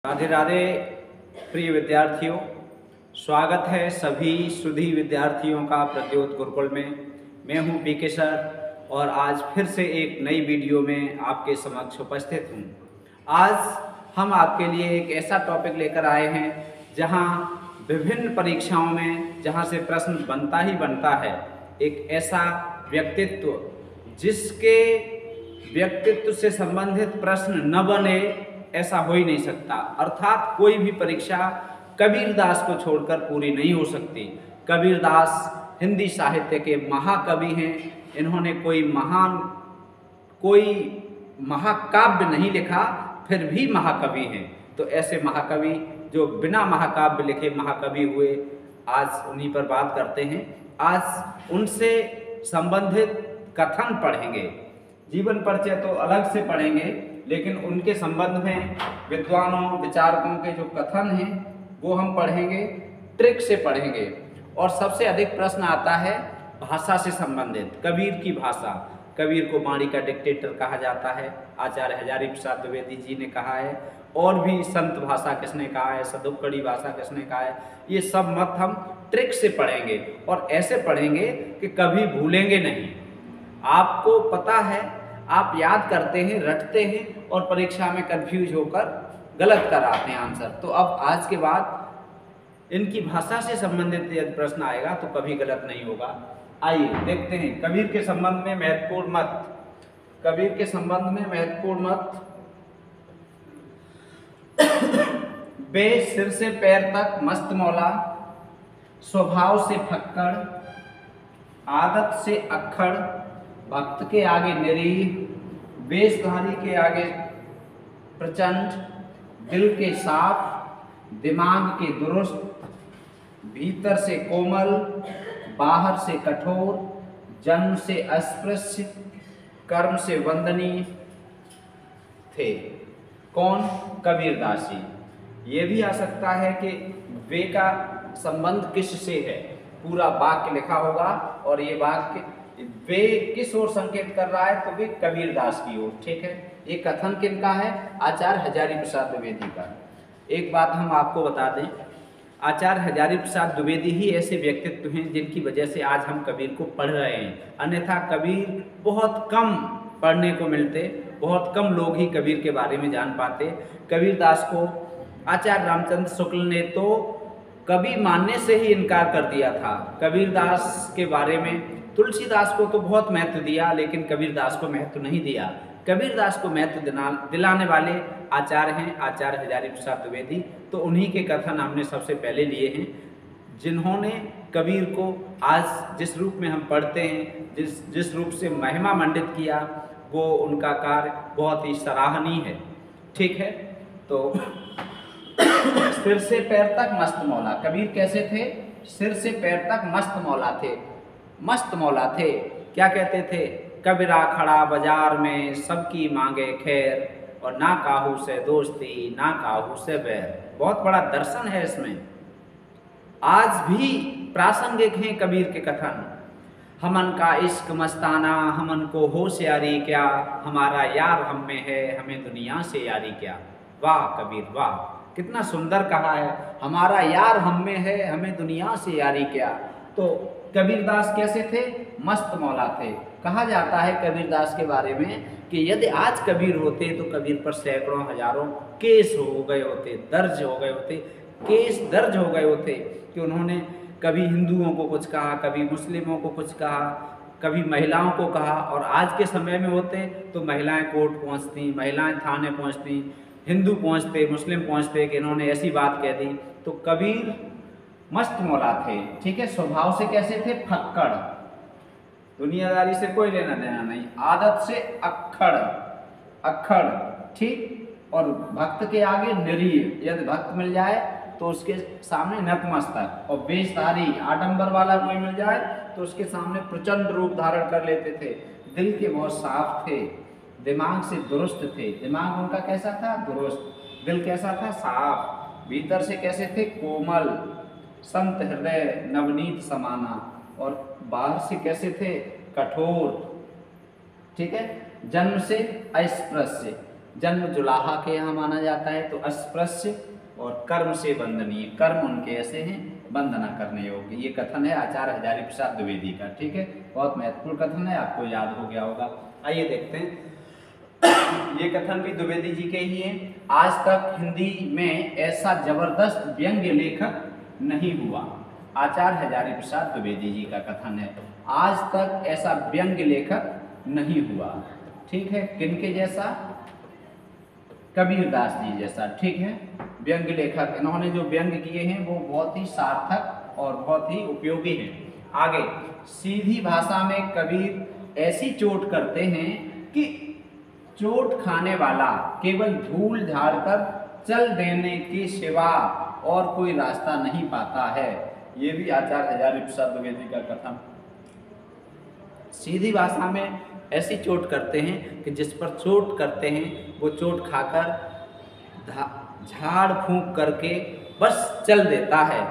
राधे राधे प्रिय विद्यार्थियों, स्वागत है सभी सुधी विद्यार्थियों का प्रत्योत गुरुकुल में। मैं हूं पीके सर और आज फिर से एक नई वीडियो में आपके समक्ष उपस्थित हूं। आज हम आपके लिए एक ऐसा टॉपिक लेकर आए हैं जहां विभिन्न परीक्षाओं में जहां से प्रश्न बनता ही बनता है, एक ऐसा व्यक्तित्व जिसके व्यक्तित्व से संबंधित प्रश्न न बने ऐसा हो ही नहीं सकता। अर्थात कोई भी परीक्षा कबीरदास को छोड़कर पूरी नहीं हो सकती। कबीरदास हिंदी साहित्य के महाकवि हैं। इन्होंने कोई महाकाव्य नहीं लिखा, फिर भी महाकवि हैं। तो ऐसे महाकवि जो बिना महाकाव्य लिखे महाकवि हुए, आज उन्हीं पर बात करते हैं। आज उनसे संबंधित कथन पढ़ेंगे। जीवन परिचय तो अलग से पढ़ेंगे, लेकिन उनके संबंध में विद्वानों विचारकों के जो कथन हैं वो हम पढ़ेंगे, ट्रिक से पढ़ेंगे। और सबसे अधिक प्रश्न आता है भाषा से संबंधित। कबीर की भाषा, कबीर को वाणी का डिक्टेटर कहा जाता है, आचार्य हजारी प्रसाद द्विवेदी जी ने कहा है। और भी संत भाषा किसने कहा है, सदुक्कड़ी भाषा किसने कहा है, ये सब मत हम ट्रिक से पढ़ेंगे और ऐसे पढ़ेंगे कि कभी भूलेंगे नहीं। आपको पता है, आप याद करते हैं, रटते हैं और परीक्षा में कंफ्यूज होकर गलत कराते हैं आंसर। तो अब आज के बाद इनकी भाषा से संबंधित यदि प्रश्न आएगा तो कभी गलत नहीं होगा। आइए देखते हैं कबीर के संबंध में महत्वपूर्ण मत। कबीर के संबंध में महत्वपूर्ण मत। बे सिर से पैर तक मस्त मौला, स्वभाव से फक्कड़, आदत से अक्खड़, भक्त के आगे निरीह, वेशधारी के आगे प्रचंड, दिल के साफ, दिमाग के दुरुस्त, भीतर से कोमल, बाहर से कठोर, जन्म से अस्पृश्य, कर्म से वंदनीय थे। कौन? कबीरदास जी। ये भी आ सकता है कि वे का संबंध किससे है, पूरा वाक्य लिखा होगा और ये वाक्य वे किस ओर संकेत कर रहा है, तो वे कबीरदास की ओर। ठीक है, ये कथन किनका है? आचार्य हजारी प्रसाद द्विवेदी का। एक बात हम आपको बता दें, आचार्य हजारी प्रसाद द्विवेदी ही ऐसे व्यक्तित्व हैं जिनकी वजह से आज हम कबीर को पढ़ रहे हैं। अन्यथा कबीर बहुत कम पढ़ने को मिलते, बहुत कम लोग ही कबीर के बारे में जान पाते। कबीरदास को आचार्य रामचंद्र शुक्ल ने तो कवि मानने से ही इनकार कर दिया था। कबीरदास के बारे में तुलसीदास को तो बहुत महत्व दिया, लेकिन कबीरदास को महत्व नहीं दिया। कबीरदास को महत्व दिलाने वाले आचार्य हैं आचार्य हजारी प्रसाद द्विवेदी। तो उन्हीं के कथन हमने सबसे पहले लिए हैं, जिन्होंने कबीर को आज जिस रूप में हम पढ़ते हैं, जिस रूप से महिमा मंडित किया, वो उनका कार्य बहुत ही सराहनीय है। ठीक है, तो सिर से पैर तक मस्त मौला। कबीर कैसे थे? सिर से पैर तक मस्त मौला थे। मस्त मौला थे। क्या कहते थे? कबीरा खड़ा बाजार में सबकी मांगे खैर, और ना काहू से दोस्ती ना काहू से बैर। बहुत बड़ा दर्शन है इसमें, आज भी प्रासंगिक हैं कबीर के कथन। हमन का इश्क मस्ताना, हमन को होशियारी क्या, हमारा यार हम में है, हमें दुनिया से यारी क्या। वाह कबीर वाह, कितना सुंदर कहा है, हमारा यार हम में है, हमें दुनिया से यारी क्या। तो कबीरदास कैसे थे? मस्त मौला थे। कहा जाता है कबीरदास के बारे में कि यदि आज कबीर होते तो कबीर पर सैकड़ों हजारों केस हो गए होते, दर्ज हो गए होते, केस दर्ज हो गए होते कि उन्होंने कभी हिंदुओं को कुछ कहा, कभी मुस्लिमों को कुछ कहा, कभी महिलाओं को कहा। और आज के समय में होते तो महिलाएं कोर्ट पहुंचती, महिलाएं थाने पहुंचती, हिंदू पहुंचते, मुस्लिम पहुंचते कि इन्होंने ऐसी बात कह दी। तो कबीर मस्त मौला थे। ठीक है, स्वभाव से कैसे थे? फक्कड़, दुनियादारी से कोई लेना देना नहीं। आदत से अक्खड़, अक्खड़, ठीक। और भक्त के आगे निरीह, यदि भक्त मिल जाए तो उसके सामने नतमस्तक। और वेशधारी, आडंबर वाला कोई मिल जाए तो उसके सामने प्रचंड रूप धारण कर लेते थे। दिल के बहुत साफ थे, दिमाग से दुरुस्त थे। दिमाग उनका कैसा था? दुरुस्त। दिल कैसा था? साफ। भीतर से कैसे थे? कोमल, संत हृदय नवनीत समाना। और बाहर से कैसे थे? कठोर। ठीक है, जन्म से अस्पृश्य, जन्म जुलाहा के यहाँ माना जाता है, तो अस्पृश्य और कर्म से वंदनीय, कर्म उनके ऐसे हैं वंदना करने योग्य। ये कथन है आचार्य हजारी प्रसाद द्विवेदी का। ठीक है, बहुत महत्वपूर्ण कथन है, आपको याद हो गया होगा। आइए देखते हैं, ये कथन भी द्विवेदी जी के ही हैं। आज तक हिंदी में ऐसा जबरदस्त व्यंग्य लेखक नहीं हुआ। आचार्य हजारी प्रसाद द्विवेदी जी का कथन है, आज तक ऐसा व्यंग्य लेखक नहीं हुआ। ठीक है, किनके जैसा? कबीरदास जी जैसा। ठीक है, व्यंग्य लेखक, इन्होंने जो व्यंग्य किए हैं वो बहुत ही सार्थक और बहुत ही उपयोगी हैं। आगे, सीधी भाषा में कबीर ऐसी चोट करते हैं कि चोट खाने वाला केवल धूल झाड़कर चल देने के सिवा और कोई रास्ता नहीं पाता है। ये भी आचार्य हजारी प्रसाद द्विवेदी का कथन। सीधी भाषा में ऐसी चोट करते हैं कि जिस पर चोट करते हैं वो चोट खाकर झाड़ फूंक करके बस चल देता है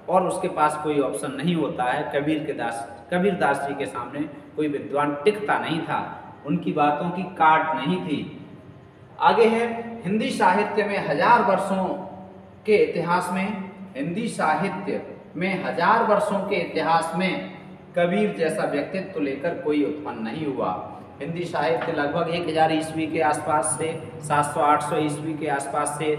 और उसके पास कोई ऑप्शन नहीं होता है। कबीरदास जी के सामने कोई विद्वान टिकता नहीं था, उनकी बातों की काट नहीं थी। आगे है, हिंदी साहित्य में हजार वर्षों के इतिहास में, हिंदी साहित्य में हजार वर्षों के इतिहास में कबीर जैसा व्यक्तित्व लेकर कोई उत्पन्न नहीं हुआ। हिंदी साहित्य लगभग 1000 ईस्वी के आसपास से 700-800 ईस्वी के आसपास से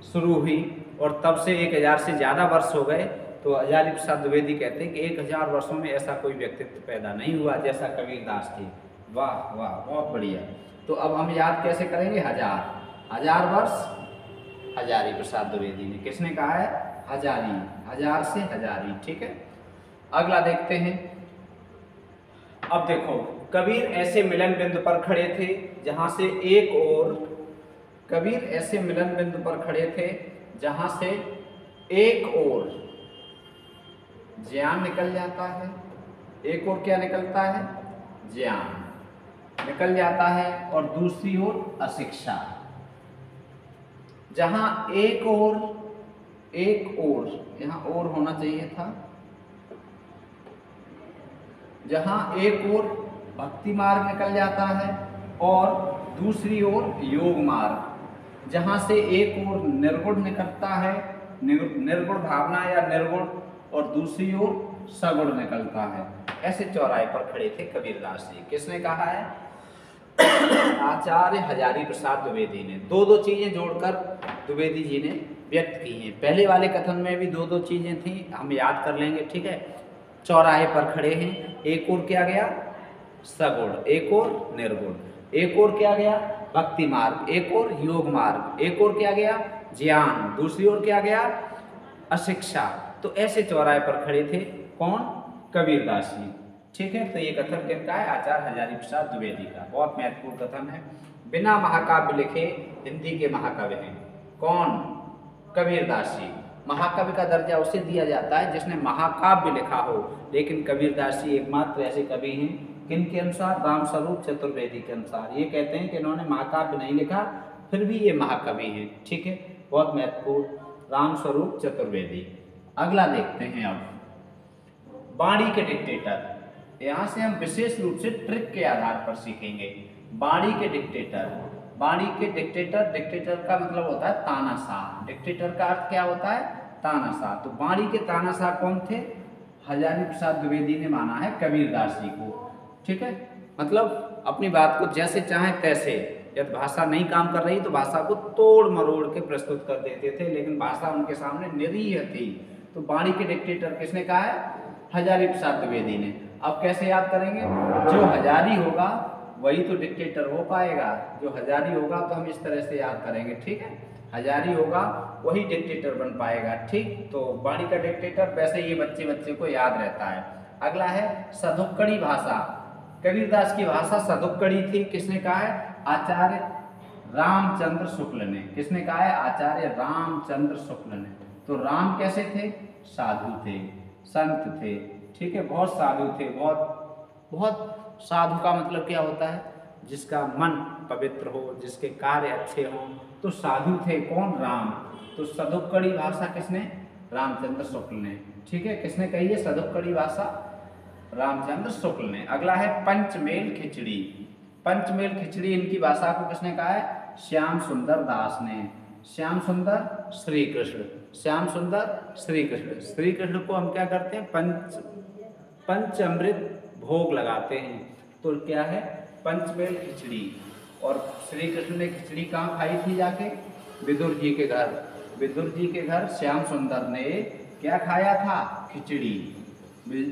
शुरू हुई और तब से 1000 से ज़्यादा वर्ष हो गए। तो हजारी प्रसाद द्विवेदी कहते हैं कि 1000 वर्षों में ऐसा कोई व्यक्तित्व पैदा नहीं हुआ जैसा कबीरदास थे। वाह वाह, बहुत बढ़िया। तो अब हम याद कैसे करेंगे? हजार वर्ष हजारी प्रसाद द्विवेदी ने, किसने कहा है? हजारी, हजार से हजारी। ठीक है, अगला देखते हैं। अब देखो, कबीर ऐसे मिलन बिंदु पर खड़े थे जहां से एक और, कबीर ऐसे मिलन बिंदु पर खड़े थे जहां से एक और ज्ञान निकल जाता है, एक और क्या निकलता है? ज्ञान निकल जाता है, और दूसरी ओर अशिक्षा। जहां एक और यहां और होना चाहिए था, जहां एक ओर भक्ति मार्ग निकल जाता है और दूसरी ओर योग मार्ग। जहां से एक ओर निर्गुण निकलता है, निर्गुण भावना या निर्गुण, और दूसरी ओर सगुण निकलता है। ऐसे चौराहे पर खड़े थे कबीरदास जी। किसने कहा है? आचार्य हजारी प्रसाद द्विवेदी ने। दो चीजें जोड़कर द्विवेदी जी ने व्यक्त की हैं। पहले वाले कथन में भी दो चीजें थी, हम याद कर लेंगे। ठीक है, चौराहे पर खड़े हैं, एक और क्या गया? सगुण, एक और निर्गुण, एक और क्या गया? भक्ति मार्ग, एक और योग मार्ग, एक और क्या गया? ज्ञान, दूसरी ओर क्या गया? अशिक्षा। तो ऐसे चौराहे पर खड़े थे कौन? कबीरदास जी। ठीक है, तो ये कथन किनका है? आचार्य हजारी प्रसाद द्विवेदी का। बहुत महत्वपूर्ण कथन है। बिना महाकाव्य लिखे हिंदी के महाकवि हैं कौन? कबीरदास जी। महाकवि का दर्जा उसे दिया जाता है जिसने महाकाव्य लिखा हो, लेकिन कबीरदास जी एकमात्र ऐसे कवि हैं, किनके अनुसार? रामस्वरूप चतुर्वेदी के अनुसार। ये कहते हैं कि इन्होंने महाकाव्य नहीं लिखा, फिर भी ये महाकवि हैं। ठीक है, बहुत महत्वपूर्ण, रामस्वरूप चतुर्वेदी। अगला देखते हैं अब, वाणी के डिक्टेटर। यहाँ से हम विशेष रूप से ट्रिक के आधार पर सीखेंगे। वाणी के डिक्टेटर, वाणी के डिक्टेटर, डिक्टेटर का मतलब होता है तानाशाह। डिक्टेटर का अर्थ क्या होता है? तानाशाह। तो वाणी के तानाशाह कौन थे? हजारी प्रसाद द्विवेदी ने माना है कबीरदास जी को। ठीक है, मतलब अपनी बात को जैसे चाहे तैसे, यदि भाषा नहीं काम कर रही तो भाषा को तोड़ मरोड़ के प्रस्तुत कर देते थे, लेकिन भाषा उनके सामने निरीह थी। तो वाणी के डिक्टेटर किसने कहा है? हजारी प्रसाद द्विवेदी ने। अब कैसे याद करेंगे? जो हजारी होगा वही तो डिक्टेटर हो पाएगा। जो हजारी होगा तो हम इस तरह से याद करेंगे। ठीक है, हजारी होगा वही डिक्टेटर बन पाएगा। ठीक, तो वाणी का डिक्टेटर, वैसे ये बच्चे को याद रहता है। अगला है सधुक्कड़ी भाषा। कबीरदास की भाषा सधुक्कड़ी थी। किसने कहा है? आचार्य रामचंद्र शुक्ल ने। किसने कहा है? आचार्य रामचंद्र शुक्ल ने। तो राम कैसे थे? साधु थे, संत थे। ठीक है, बहुत साधु थे। बहुत साधु का मतलब क्या होता है? जिसका मन पवित्र हो, जिसके कार्य अच्छे हों, तो साधु थे। कौन? राम। तो सधुक्कड़ी भाषा किसने? रामचंद्र शुक्ल ने। ठीक है, किसने कही है सधुक्कड़ी भाषा? रामचंद्र शुक्ल ने। अगला है पंचमेल खिचड़ी। पंचमेल खिचड़ी, इनकी भाषा को किसने कहा है? श्याम सुंदर दास ने। श्याम सुंदर श्री कृष्ण, श्याम सुंदर श्री कृष्ण। श्री कृष्ण को हम क्या करते हैं, पंचामृत भोग लगाते हैं। तो क्या है, पंचमेल खिचड़ी। और श्री कृष्ण ने खिचड़ी कहाँ खाई थी, जाके विदुर जी के घर। विदुर जी के घर श्याम सुंदर ने क्या खाया था, खिचड़ी।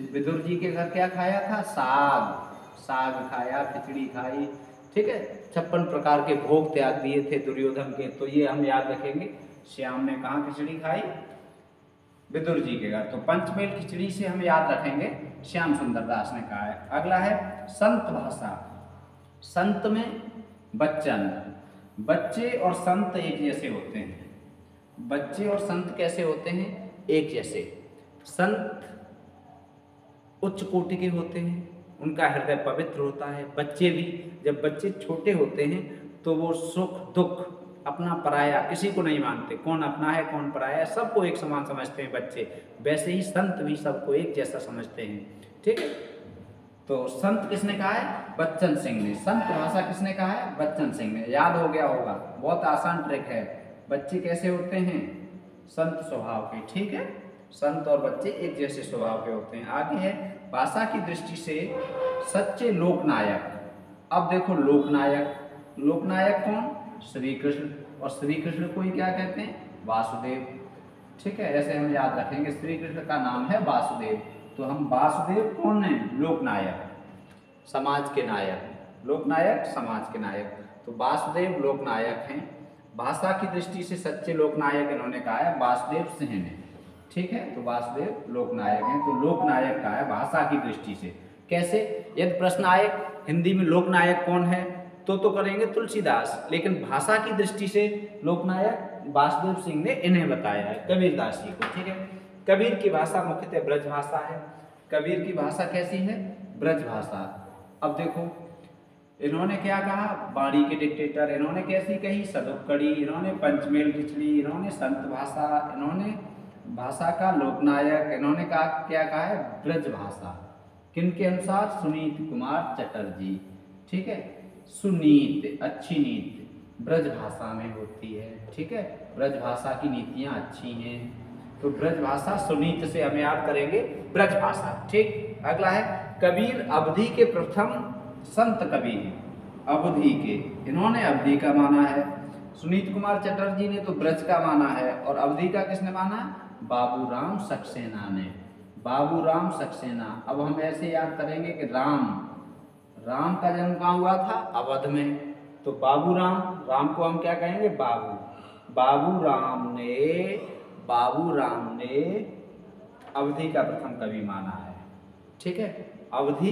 विदुर जी के घर क्या खाया था, साग। साग खाया, खिचड़ी खाई, ठीक है। 56 प्रकार के भोग त्याग दिए थे दुर्योधन के। तो ये हम याद रखेंगे, श्याम ने कहाँ खिचड़ी खाई, विदुर जी के घर। तो पंचमेल खिचड़ी से हम याद रखेंगे श्याम सुंदर दास ने कहा है। अगला है संत भाषा। संत में बच्चन। बच्चे और संत एक जैसे होते हैं। बच्चे और संत कैसे होते हैं, एक जैसे। संत उच्च कोटि के होते हैं, उनका हृदय पवित्र होता है। बच्चे भी, जब बच्चे छोटे होते हैं तो वो सुख दुख, अपना पराया किसी को नहीं मानते, कौन अपना है कौन पराया है, सबको एक समान समझते हैं बच्चे। वैसे ही संत भी सबको एक जैसा समझते हैं, ठीक है। तो संत किसने कहा है, बच्चन सिंह ने। संत भाषा किसने कहा है, बच्चन सिंह ने। याद हो गया होगा, बहुत आसान ट्रिक है। बच्चे कैसे होते हैं, संत स्वभाव के, ठीक है। संत और बच्चे एक जैसे स्वभाव के होते हैं। आगे है भाषा की दृष्टि से सच्चे लोकनायक। अब देखो लोकनायक, लोकनायक कौन, श्री कृष्ण। और श्री कृष्ण को ही क्या कहते हैं, वासुदेव, ठीक है। ऐसे हम याद रखेंगे, श्री कृष्ण का नाम है वासुदेव। तो हम वासुदेव कौन है, लोकनायक, समाज के नायक। लोकनायक समाज के नायक, तो वासुदेव लोकनायक हैं। भाषा की दृष्टि से सच्चे लोकनायक इन्होंने कहा है वासुदेव सिंह ने, ठीक है। तो वासुदेव लोकनायक हैं। तो लोकनायक का है भाषा की दृष्टि से। कैसे, यदि प्रश्न आए हिंदी में लोकनायक कौन है तो करेंगे तुलसीदास, लेकिन भाषा की दृष्टि से लोकनायक वासुदेव सिंह ने इन्हें बताया है, कबीरदास जी को, ठीक है। कबीर की भाषा मुख्यतः ब्रज भाषा है। कबीर की भाषा कैसी है, ब्रज भाषा। अब देखो इन्होंने क्या कहा, बाड़ी के डिक्टेटर, इन्होंने कैसी कही, सदुक्कड़ी, इन्होंने पंचमेल खिचड़ी, इन्होंने संत भाषा, इन्होंने भाषा का लोकनायक, इन्होंने कहा क्या कहा है, ब्रज भाषा। किनके अनुसार, सुनीत कुमार चटर्जी, ठीक है। सुनीत, अच्छी नीति ब्रज भाषा में होती है, ठीक है। ब्रज भाषा की नीतियां अच्छी हैं। तो ब्रज भाषा, सुनीत से हम याद करेंगे ब्रज भाषा, ठीक। अगला है कबीर अवधि के प्रथम संत कवि हैं। अवधि के, इन्होंने अवधि का माना है। सुनीत कुमार चटर्जी ने तो ब्रज का माना है। और अवधि का किसने माना, बाबूराम सक्सेना ने। बाबूराम सक्सेना। अब हम ऐसे याद करेंगे कि राम का जन्म कहाँ हुआ था, अवध में। तो बाबूराम, राम को हम क्या कहेंगे, बाबू। बाबूराम ने अवधि का प्रथम कवि माना है, ठीक है। अवधि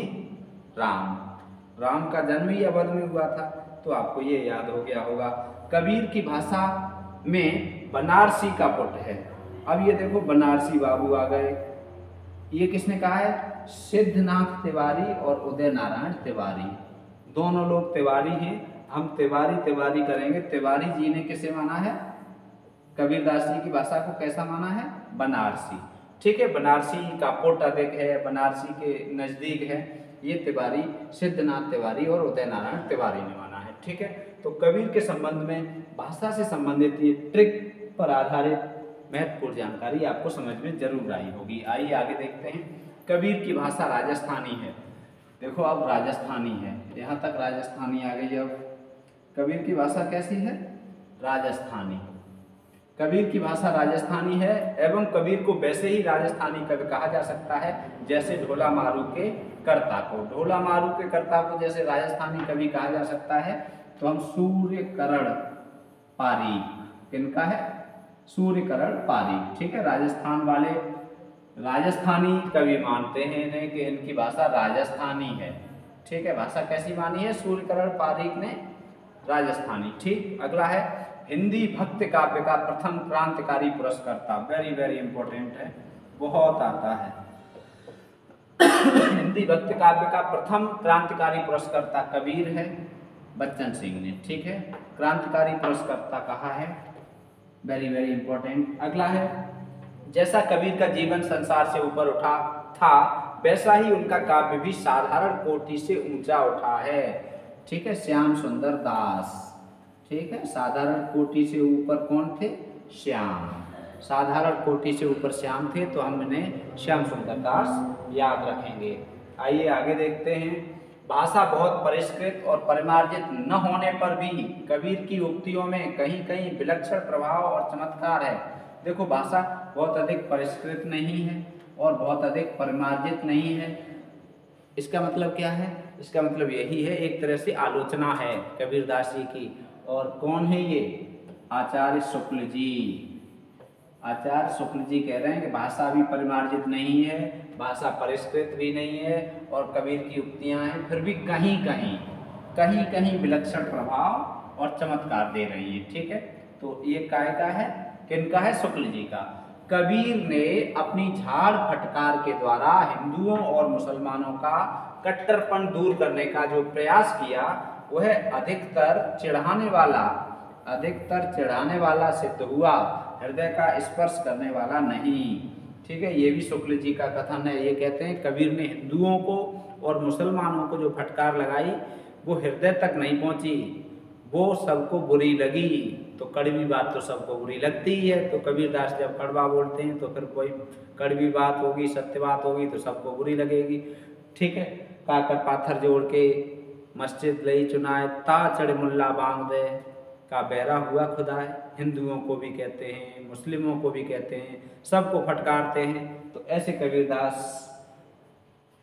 राम का जन्म ही अवध में हुआ था। तो आपको ये याद हो गया होगा। कबीर की भाषा में बनारसी का पुट है। अब ये देखो बनारसी बाबू आ गए। ये किसने कहा है, सिद्धनाथ तिवारी और उदय नारायण तिवारी, दोनों लोग तिवारी हैं। हम तिवारी करेंगे। तिवारी जी ने किसे माना है, कबीरदास जी की भाषा को कैसा माना है, बनारसी, ठीक है। बनारसी का पुट अधिक है, बनारसी के नजदीक है। ये तिवारी, सिद्धनाथ तिवारी और उदय नारायण तिवारी ने माना है, ठीक है। तो कबीर के संबंध में भाषा से संबंधित ये ट्रिक पर आधारित महत्वपूर्ण जानकारी आपको समझ में जरूर आई होगी। आइए आगे देखते हैं। कबीर की भाषा राजस्थानी है। देखो अब राजस्थानी है, यहाँ तक राजस्थानी आ गई। अब कबीर की भाषा कैसी है, राजस्थानी। कबीर की भाषा राजस्थानी है एवं कबीर को वैसे ही राजस्थानी कवि कहा जा सकता है जैसे ढोला मारू के कर्ता को। ढोला मारू के कर्ता को जैसे राजस्थानी कवि कहा जा सकता है, तो हम सूर्यकरण पारीक, इनका है सूर्यकरण पारीक, ठीक है। राजस्थान वाले राजस्थानी कवि मानते हैं इन्हें कि इनकी भाषा राजस्थानी है, ठीक है। भाषा कैसी मानी है, सूर्यकरण पारीक ने राजस्थानी, ठीक। अगला है हिंदी भक्ति काव्य का प्रथम क्रांतिकारी पुरस्कर्ता। वेरी वेरी इंपॉर्टेंट है, बहुत आता है। हिंदी भक्ति काव्य का प्रथम क्रांतिकारी पुरस्कर्ता कबीर है, बच्चन सिंह ने, ठीक है। क्रांतिकारी पुरस्कर्ता कहा है, वेरी वेरी इंपॉर्टेंट। अगला है जैसा कबीर का जीवन संसार से ऊपर उठा था वैसा ही उनका काव्य भी साधारण कोटि से ऊंचा उठा है, ठीक है। श्याम सुंदर दास, ठीक है। साधारण कोटि से ऊपर कौन थे? श्याम। साधारण कोटि से ऊपर श्याम थे, तो हम इन्हें श्याम सुंदर दास याद रखेंगे। आइए आगे देखते हैं। भाषा बहुत परिष्कृत और परिमार्जित न होने पर भी कबीर की उक्तियों में कहीं कहीं विलक्षण प्रभाव और चमत्कार है। देखो, भाषा बहुत अधिक परिष्कृत नहीं है और बहुत अधिक परिमार्जित नहीं है। इसका मतलब क्या है? इसका मतलब यही है, एक तरह से आलोचना है कबीरदास जी की। और कौन है ये? आचार्य शुक्ल जी। आचार्य शुक्ल जी कह रहे हैं कि भाषा भी परिमार्जित नहीं है, भाषा परिष्कृत भी नहीं है और कबीर की उक्तियां हैं, फिर भी कहीं कहीं विलक्षण प्रभाव और चमत्कार दे रही है। ठीक है, तो ये काय का है? किनका है? शुक्ल जी का। कबीर ने अपनी झाड़ फटकार के द्वारा हिंदुओं और मुसलमानों का कट्टरपन दूर करने का जो प्रयास किया, वह अधिकतर चिढ़ाने वाला सिद्ध हुआ, हृदय का स्पर्श करने वाला नहीं। ठीक है, ये भी शुक्ल जी का कथन है। ये कहते हैं कबीर ने हिंदुओं को और मुसलमानों को जो फटकार लगाई, वो हृदय तक नहीं पहुंची, वो सबको बुरी लगी। तो कड़वी बात तो सबको बुरी लगती ही है, तो कबीरदास जब कड़वा बोलते हैं तो फिर कोई कड़वी बात होगी, सत्य बात होगी तो सबको बुरी लगेगी। ठीक है, काकर पाथर जोड़ के मस्जिद लई चुनाए, ता चढ़ मुल्ला बांग दे का बहरा हुआ खुदाए। हिंदुओं को भी कहते हैं, मुस्लिमों को भी कहते हैं, सबको फटकारते हैं। तो ऐसे कबीरदास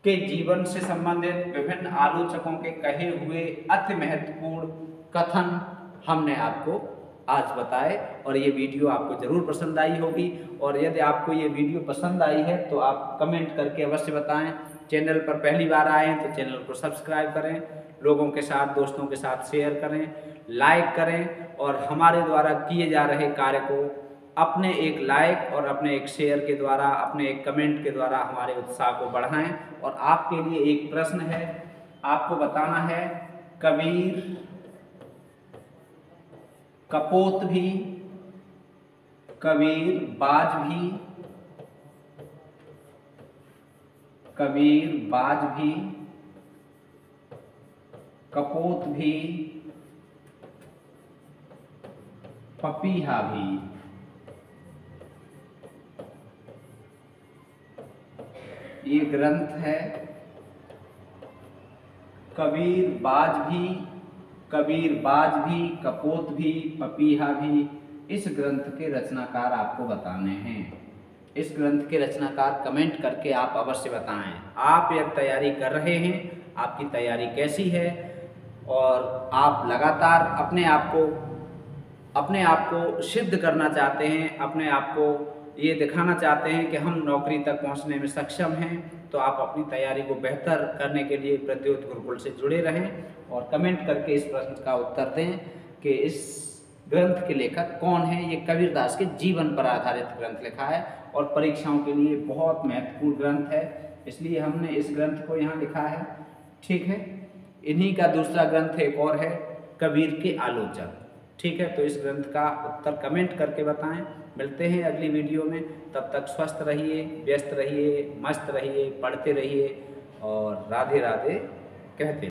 के जीवन से संबंधित विभिन्न आलोचकों के कहे हुए अति महत्वपूर्ण कथन हमने आपको आज बताए, और ये वीडियो आपको जरूर पसंद आई होगी। और यदि आपको ये वीडियो पसंद आई है तो आप कमेंट करके अवश्य बताएं। चैनल पर पहली बार आए हैं तो चैनल को सब्सक्राइब करें, लोगों के साथ, दोस्तों के साथ शेयर करें, लाइक करें, और हमारे द्वारा किए जा रहे कार्य को अपने एक लाइक और अपने एक शेयर के द्वारा, अपने एक कमेंट के द्वारा हमारे उत्साह को बढ़ाएं। और आपके लिए एक प्रश्न है, आपको बताना है कबीर कपोत भी, कबीर बाज भी, कबीर बाज भी, कपोत भी, पपीहा भी। ये ग्रंथ है कबीर बाज भी, कपोत भी, पपीहा भी। इस ग्रंथ के रचनाकार आपको बताने हैं। इस ग्रंथ के रचनाकार कमेंट करके आप अवश्य बताएं। आप यह तैयारी कर रहे हैं, आपकी तैयारी कैसी है, और आप लगातार अपने आप को सिद्ध करना चाहते हैं, अपने आप को ये दिखाना चाहते हैं कि हम नौकरी तक पहुंचने में सक्षम हैं, तो आप अपनी तैयारी को बेहतर करने के लिए प्रत्युत गुरुकुल से जुड़े रहें और कमेंट करके इस प्रश्न का उत्तर दें कि इस ग्रंथ के लेखक कौन है। ये कबीरदास के जीवन पर आधारित ग्रंथ लिखा है और परीक्षाओं के लिए बहुत महत्वपूर्ण ग्रंथ है, इसलिए हमने इस ग्रंथ को यहाँ लिखा है। ठीक है, इन्हीं का दूसरा ग्रंथ एक और है, कबीर के आलोचक। ठीक है, तो इस ग्रंथ का उत्तर कमेंट करके बताएं। मिलते हैं अगली वीडियो में, तब तक स्वस्थ रहिए, व्यस्त रहिए, मस्त रहिए, पढ़ते रहिए और राधे राधे कहते